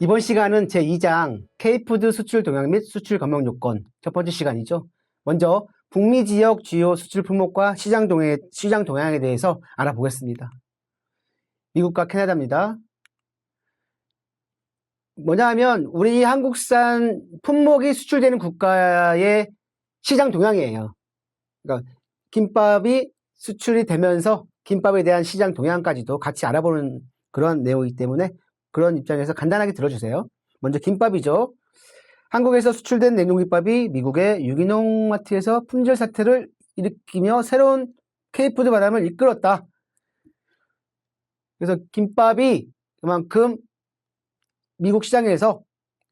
이번 시간은 제2장 K푸드 수출 동향 및 수출 검역 요건 첫 번째 시간이죠. 먼저 북미 지역 주요 수출 품목과 시장 동향에 대해서 알아보겠습니다. 미국과 캐나다입니다. 뭐냐 하면 우리 한국산 품목이 수출되는 국가의 시장 동향이에요. 그러니까 김밥이 수출이 되면서 김밥에 대한 시장 동향까지도 같이 알아보는 그런 내용이기 때문에 그런 입장에서 간단하게 들어주세요. 먼저 김밥이죠. 한국에서 수출된 냉동김밥이 미국의 유기농 마트에서 품절 사태를 일으키며 새로운 K푸드 바람을 이끌었다. 그래서 김밥이 그만큼 미국 시장에서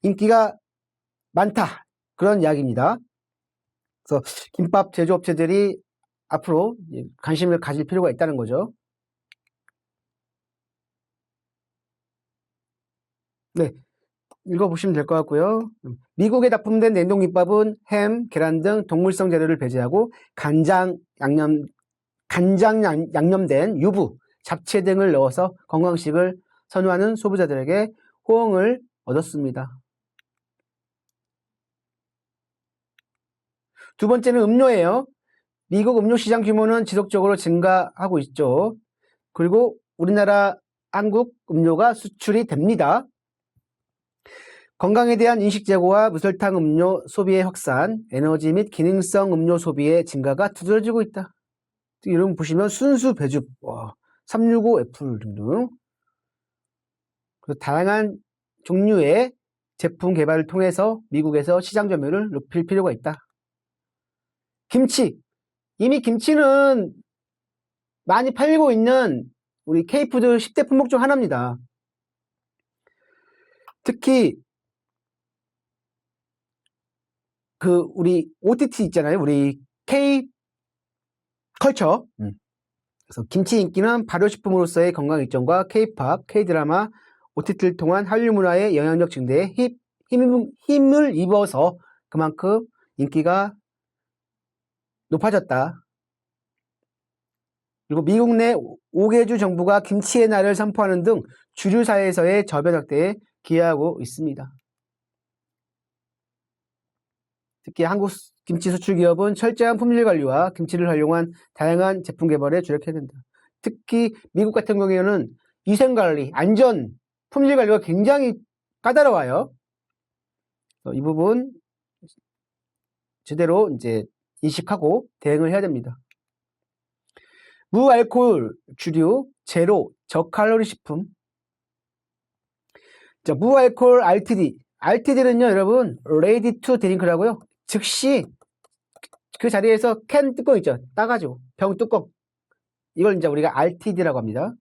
인기가 많다. 그런 이야기입니다. 그래서 김밥 제조업체들이 앞으로 관심을 가질 필요가 있다는 거죠. 네, 읽어보시면 될 것 같고요. 미국에 납품된 냉동김밥은 햄, 계란 등 동물성 재료를 배제하고 간장 양념된 유부, 잡채 등을 넣어서 건강식을 선호하는 소비자들에게 호응을 얻었습니다. 두 번째는 음료예요. 미국 음료 시장 규모는 지속적으로 증가하고 있죠. 그리고 우리나라 한국 음료가 수출이 됩니다. 건강에 대한 인식 제고와 무설탕 음료 소비의 확산, 에너지 및 기능성 음료 소비의 증가가 두드러지고 있다. 여러분 보시면 순수 배즙, 365 애플 등 다양한 종류의 제품 개발을 통해서 미국에서 시장 점유율을 높일 필요가 있다. 김치, 이미 김치는 많이 팔리고 있는 우리 K푸드 10대 품목 중 하나입니다. 특히 우리 OTT 있잖아요. 우리 K컬처. 그래서 김치 인기는 발효식품으로서의 건강 일정과 K팝, K드라마, OTT를 통한 한류 문화의 영향력 증대에 힘을 입어서 그만큼 인기가 높아졌다. 그리고 미국 내 5개주 정부가 김치의 날을 선포하는 등 주류 사회에서의 저변 확대에 기여하고 있습니다. 특히 한국 김치 수출 기업은 철저한 품질 관리와 김치를 활용한 다양한 제품 개발에 주력해야 된다. 특히 미국 같은 경우에는 위생 관리, 안전, 품질 관리가 굉장히 까다로워요. 이 부분 제대로 이제 인식하고 대응을 해야 됩니다. 무알코올 주류, 제로, 저칼로리 식품. 자, 무알코올 RTD. RTD는요, 여러분, ready to drink라고요. 즉시 그 자리에서 캔 뚜껑 있죠. 따가지고 병 뚜껑. 이걸 이제 우리가 RTD라고 합니다.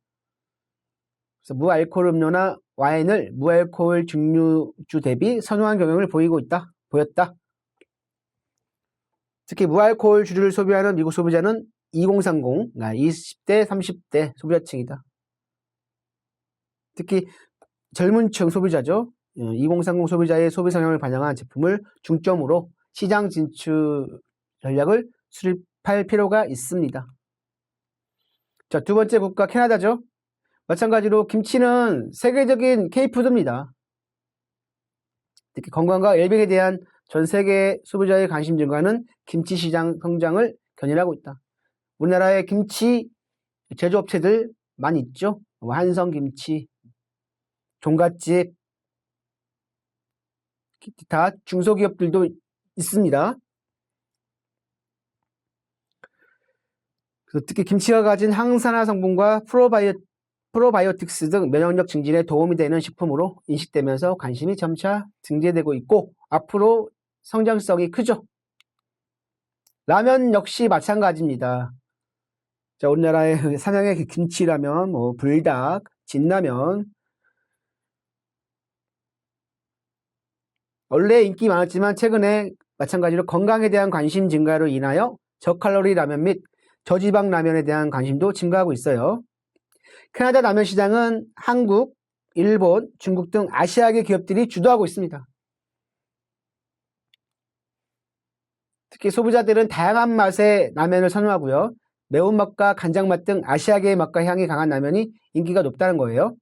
그래서 무알코올 음료나 와인을 무알코올 증류주 대비 선호한 경향을 보였다. 특히 무알코올 주류를 소비하는 미국 소비자는 2030, 20대, 30대 소비자층이다. 특히 젊은층 소비자죠. 2030 소비자의 소비 성향을 반영한 제품을 중점으로 시장 진출 전략을 수립할 필요가 있습니다. 자, 두 번째 국가 캐나다죠. 마찬가지로 김치는 세계적인 K푸드입니다. 특히 건강과 웰빙에 대한 전 세계 소비자의 관심 증가는 김치 시장 성장을 견인하고 있다. 우리나라의 김치 제조업체들 많이 있죠. 한성김치, 종갓집, 기타 중소기업들도 있습니다. 특히 김치가 가진 항산화 성분과 프로바이오틱스 등 면역력 증진에 도움이 되는 식품으로 인식되면서 관심이 점차 증대되고 있고 앞으로 성장성이 크죠. 라면 역시 마찬가지입니다. 자, 우리나라의 삼양의 김치라면, 불닭, 진라면 원래 인기 많았지만 최근에 마찬가지로 건강에 대한 관심 증가로 인하여 저칼로리 라면 및 저지방 라면에 대한 관심도 증가하고 있어요. 캐나다 라면 시장은 한국, 일본, 중국 등 아시아계 기업들이 주도하고 있습니다. 특히 소비자들은 다양한 맛의 라면을 선호하고요. 매운맛과 간장맛 등 아시아계의 맛과 향이 강한 라면이 인기가 높다는 거예요.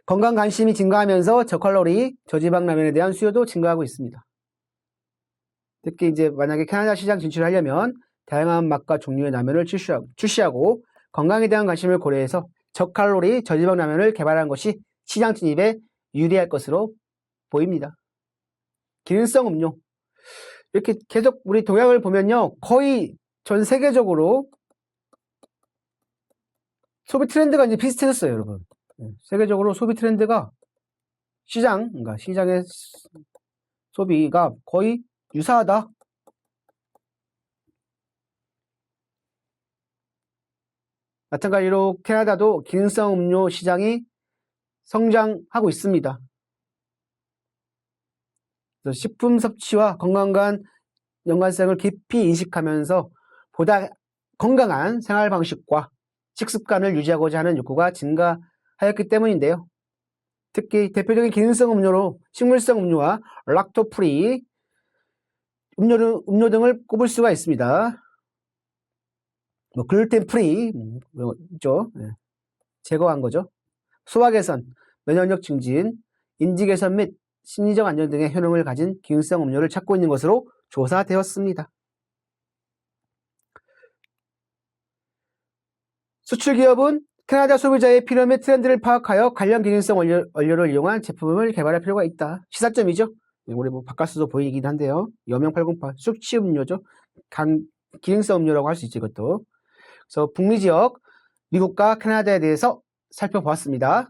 건강 관심이 증가하면서 저칼로리, 저지방 라면에 대한 수요도 증가하고 있습니다. 특히 이제 만약에 캐나다 시장 진출하려면 다양한 맛과 종류의 라면을 출시하고 건강에 대한 관심을 고려해서 저칼로리, 저지방 라면을 개발한 것이 시장 진입에 유리할 것으로 보입니다. 기능성 음료. 이렇게 계속 우리 동향을 보면요. 거의 전 세계적으로 소비 트렌드가 이제 비슷해졌어요, 여러분. 세계적으로 소비 트렌드가 그러니까 시장의 소비가 거의 유사하다. 마찬가지로 캐나다도 기능성 음료 시장이 성장하고 있습니다. 그래서 식품 섭취와 건강과 연관성을 깊이 인식하면서 보다 건강한 생활 방식과 식습관을 유지하고자 하는 욕구가 증가하였기 때문인데요. 특히 대표적인 기능성 음료로 식물성 음료와 락토 프리 음료 등을 꼽을 수가 있습니다. 뭐 글루텐 프리 있죠. 제거한 거죠. 소화 개선, 면역력 증진, 인지 개선 및 심리적 안정 등의 효능을 가진 기능성 음료를 찾고 있는 것으로 조사되었습니다. 수출 기업은 캐나다 소비자의 필요 및 트렌드를 파악하여 관련 기능성 원료를 이용한 제품을 개발할 필요가 있다. 시사점이죠. 우리 뭐 바깥에서도 보이긴 한데요. 여명 808 숙취 음료죠. 기능성 음료라고 할 수 있죠, 이것도. 그래서 북미 지역, 미국과 캐나다에 대해서 살펴보았습니다.